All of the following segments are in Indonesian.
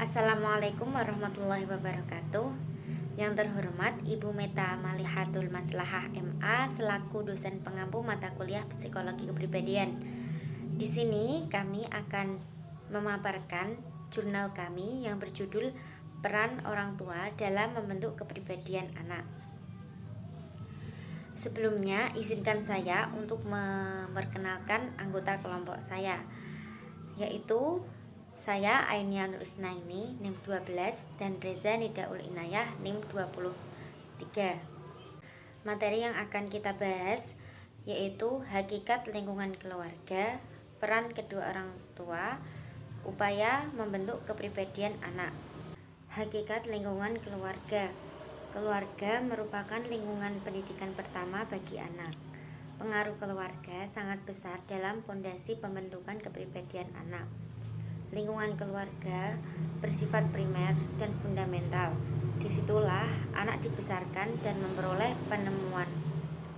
Assalamualaikum warahmatullahi wabarakatuh. Yang terhormat Ibu Meta Malihatul Maslahah MA selaku dosen pengampu mata kuliah Psikologi Kepribadian. Di sini kami akan memaparkan jurnal kami yang berjudul Peran Orang Tua dalam Membentuk Kepribadian Anak. Sebelumnya, izinkan saya untuk memperkenalkan anggota kelompok saya, yaitu saya Ainia Nurusnaini NIM 12 dan Reza Nidaul Inayah NIM 23. Materi yang akan kita bahas yaitu hakikat lingkungan keluarga, peran kedua orang tua, upaya membentuk kepribadian anak. Hakikat lingkungan keluarga. Keluarga merupakan lingkungan pendidikan pertama bagi anak. Pengaruh keluarga sangat besar dalam fondasi pembentukan kepribadian anak. Lingkungan keluarga bersifat primer dan fundamental. Disitulah anak dibesarkan dan memperoleh penemuan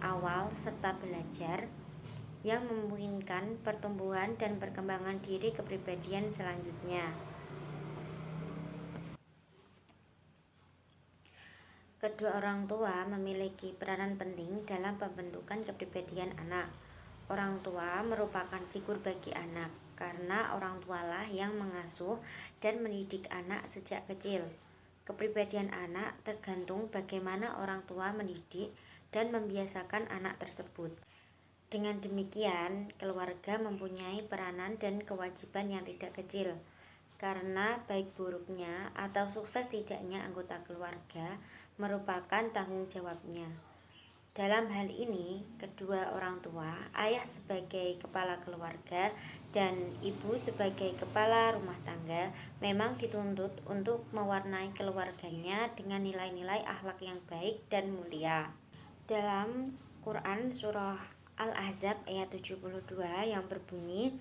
awal serta belajar yang memungkinkan pertumbuhan dan perkembangan diri kepribadian selanjutnya. Kedua orang tua memiliki peranan penting dalam pembentukan kepribadian anak. Orang tua merupakan figur bagi anak karena orang tualah yang mengasuh dan mendidik anak sejak kecil. Kepribadian anak tergantung bagaimana orang tua mendidik dan membiasakan anak tersebut. Dengan demikian, keluarga mempunyai peranan dan kewajiban yang tidak kecil, karena baik buruknya atau sukses tidaknya anggota keluarga merupakan tanggung jawabnya. Dalam hal ini, kedua orang tua, ayah sebagai kepala keluarga dan ibu sebagai kepala rumah tangga, memang dituntut untuk mewarnai keluarganya dengan nilai-nilai akhlak yang baik dan mulia. Dalam Quran surah Al-Ahzab ayat 72 yang berbunyi,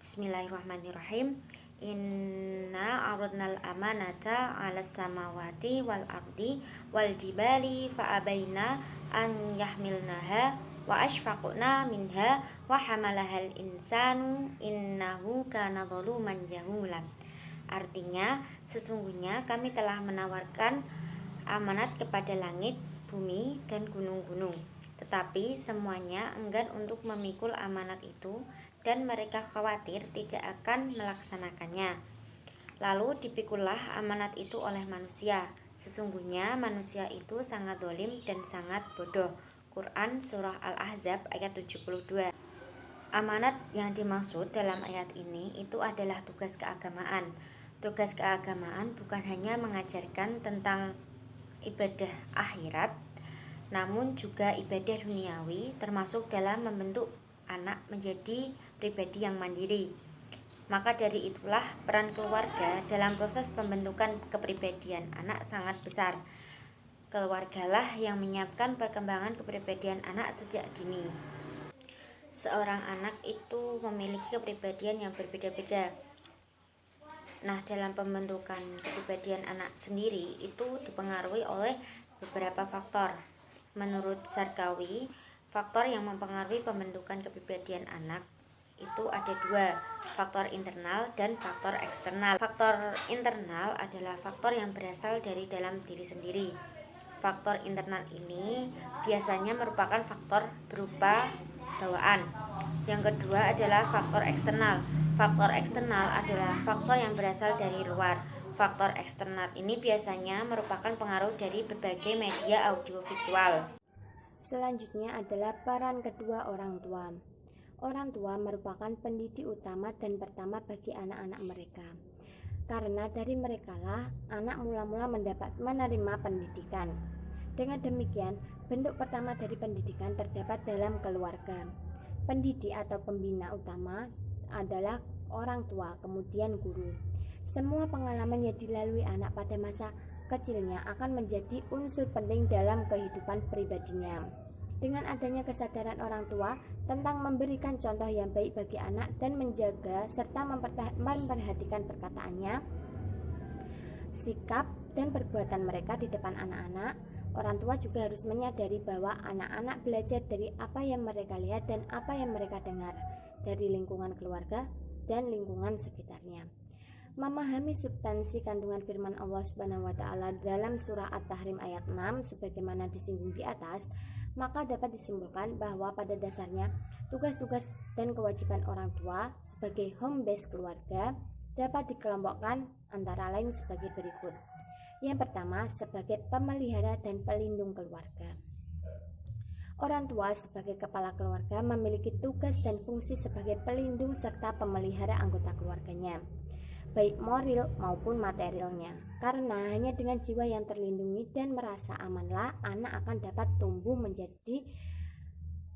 Bismillahirrahmanirrahim, Inna aradnal amanata 'alas samawati wal ardi wal jibali fa'abaina an yahmilnaha wa ashfaqna minha wa hamalahal insanu innahu kana zaluman jahulan. Artinya, sesungguhnya kami telah menawarkan amanat kepada langit, bumi, dan gunung-gunung, tetapi semuanya enggan untuk memikul amanat itu dan mereka khawatir tidak akan melaksanakannya. Lalu dipikullah amanat itu oleh manusia. Sesungguhnya manusia itu sangat zalim dan sangat bodoh. Quran surah Al-Ahzab ayat 72. Amanat yang dimaksud dalam ayat ini itu adalah tugas keagamaan. Tugas keagamaan bukan hanya mengajarkan tentang ibadah akhirat, namun juga ibadah duniawi, termasuk dalam membentuk anak menjadi pribadi yang mandiri. Maka dari itulah peran keluarga dalam proses pembentukan kepribadian anak sangat besar. Keluargalah yang menyiapkan perkembangan kepribadian anak sejak dini. Seorang anak itu memiliki kepribadian yang berbeda-beda. Nah, dalam pembentukan kepribadian anak sendiri itu dipengaruhi oleh beberapa faktor. Menurut Sarkawi, faktor yang mempengaruhi pembentukan kepribadian anak itu ada dua, faktor internal dan faktor eksternal. Faktor internal adalah faktor yang berasal dari dalam diri sendiri. Faktor internal ini biasanya merupakan faktor berupa bawaan. Yang kedua adalah faktor eksternal. Faktor eksternal adalah faktor yang berasal dari luar. Faktor eksternal ini biasanya merupakan pengaruh dari berbagai media audiovisual. Selanjutnya adalah peran kedua orang tua. Orang tua merupakan pendidik utama dan pertama bagi anak-anak mereka. Karena dari merekalah anak mula-mula menerima pendidikan. Dengan demikian, bentuk pertama dari pendidikan terdapat dalam keluarga. Pendidik atau pembina utama adalah orang tua, kemudian guru. Semua pengalaman yang dilalui anak pada masa kecilnya akan menjadi unsur penting dalam kehidupan pribadinya. Dengan adanya kesadaran orang tua tentang memberikan contoh yang baik bagi anak dan menjaga serta memperhatikan perkataannya, sikap dan perbuatan mereka di depan anak-anak, orang tua juga harus menyadari bahwa anak-anak belajar dari apa yang mereka lihat dan apa yang mereka dengar dari lingkungan keluarga dan lingkungan sekitarnya. Memahami substansi kandungan firman Allah Subhanahu wa taala dalam surah At-Tahrim ayat 6 sebagaimana disinggung di atas, maka dapat disimpulkan bahwa pada dasarnya tugas-tugas dan kewajiban orang tua sebagai home base keluarga dapat dikelompokkan antara lain sebagai berikut. Yang pertama, sebagai pemelihara dan pelindung keluarga. Orang tua sebagai kepala keluarga memiliki tugas dan fungsi sebagai pelindung serta pemelihara anggota keluarganya, baik moral maupun materialnya. Karena hanya dengan jiwa yang terlindungi dan merasa amanlah anak akan dapat tumbuh menjadi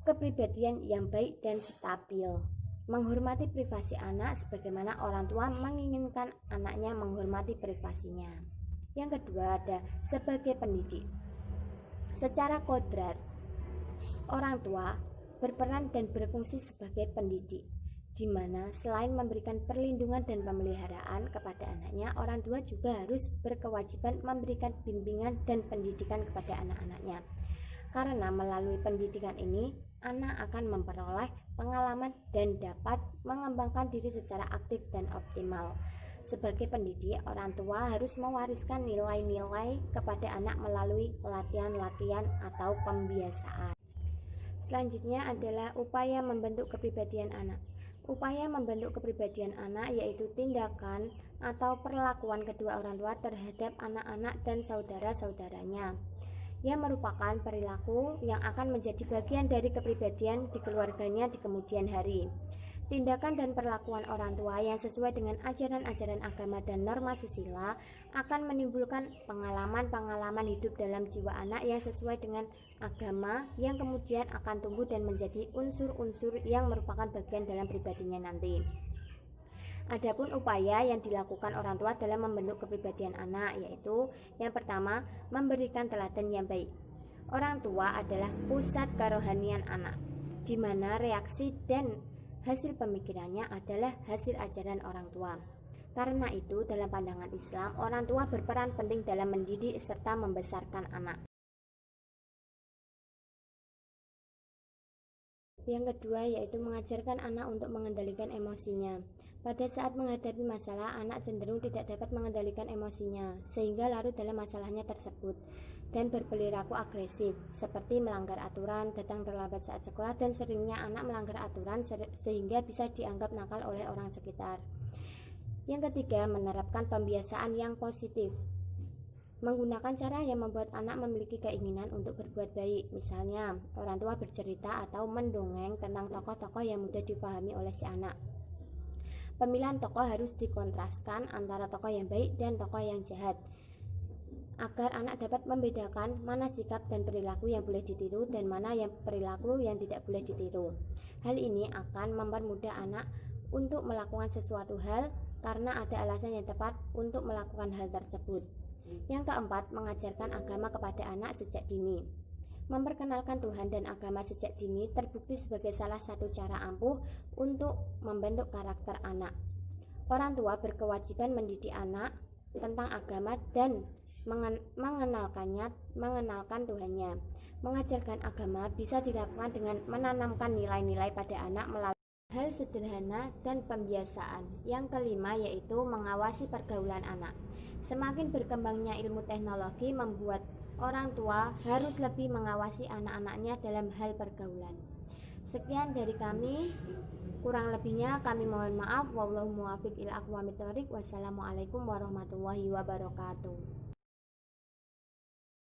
kepribadian yang baik dan stabil. Menghormati privasi anak sebagaimana orang tua menginginkan anaknya menghormati privasinya. Yang kedua ada sebagai pendidik. Secara kodrat, orang tua berperan dan berfungsi sebagai pendidik, di mana selain memberikan perlindungan dan pemeliharaan kepada anaknya, orang tua juga harus berkewajiban memberikan bimbingan dan pendidikan kepada anak-anaknya. Karena melalui pendidikan ini, anak akan memperoleh pengalaman dan dapat mengembangkan diri secara aktif dan optimal. Sebagai pendidik, orang tua harus mewariskan nilai-nilai kepada anak melalui latihan-latihan atau pembiasaan. Selanjutnya adalah upaya membentuk kepribadian anak. Upaya membentuk kepribadian anak yaitu tindakan atau perlakuan kedua orang tua terhadap anak-anak dan saudara-saudaranya, yang merupakan perilaku yang akan menjadi bagian dari kepribadian di keluarganya di kemudian hari. Tindakan dan perlakuan orang tua yang sesuai dengan ajaran-ajaran agama dan norma susila akan menimbulkan pengalaman-pengalaman hidup dalam jiwa anak yang sesuai dengan agama, yang kemudian akan tumbuh dan menjadi unsur-unsur yang merupakan bagian dalam pribadinya nanti. Adapun upaya yang dilakukan orang tua dalam membentuk kepribadian anak yaitu yang pertama, memberikan teladan yang baik. Orang tua adalah pusat kerohanian anak, di mana reaksi dan hasil pemikirannya adalah hasil ajaran orang tua. Karena itu, dalam pandangan Islam, orang tua berperan penting dalam mendidik serta membesarkan anak. Yang kedua yaitu mengajarkan anak untuk mengendalikan emosinya. Pada saat menghadapi masalah, anak cenderung tidak dapat mengendalikan emosinya, sehingga larut dalam masalahnya tersebut dan berperilaku agresif, seperti melanggar aturan, datang terlambat saat sekolah, dan seringnya anak melanggar aturan sehingga bisa dianggap nakal oleh orang sekitar. Yang ketiga, menerapkan pembiasaan yang positif. Menggunakan cara yang membuat anak memiliki keinginan untuk berbuat baik. Misalnya, orang tua bercerita atau mendongeng tentang tokoh-tokoh yang mudah dipahami oleh si anak. Pemilihan tokoh harus dikontraskan antara tokoh yang baik dan tokoh yang jahat, agar anak dapat membedakan mana sikap dan perilaku yang boleh ditiru dan mana yang perilaku yang tidak boleh ditiru. Hal ini akan mempermudah anak untuk melakukan sesuatu hal karena ada alasan yang tepat untuk melakukan hal tersebut. Yang keempat, mengajarkan agama kepada anak sejak dini. Memperkenalkan Tuhan dan agama sejak dini terbukti sebagai salah satu cara ampuh untuk membentuk karakter anak. Orang tua berkewajiban mendidik anak tentang agama dan mengenalkan Tuhannya. Mengajarkan agama bisa dilakukan dengan menanamkan nilai-nilai pada anak melalui hal sederhana dan pembiasaan. Yang kelima yaitu mengawasi pergaulan anak. Semakin berkembangnya ilmu teknologi membuat orang tua harus lebih mengawasi anak-anaknya dalam hal pergaulan. Sekian dari kami, kurang lebihnya kami mohon maaf. Wallahu muwaffiq ila aqwamit thoriq. Wassalamualaikum warahmatullahi wabarakatuh.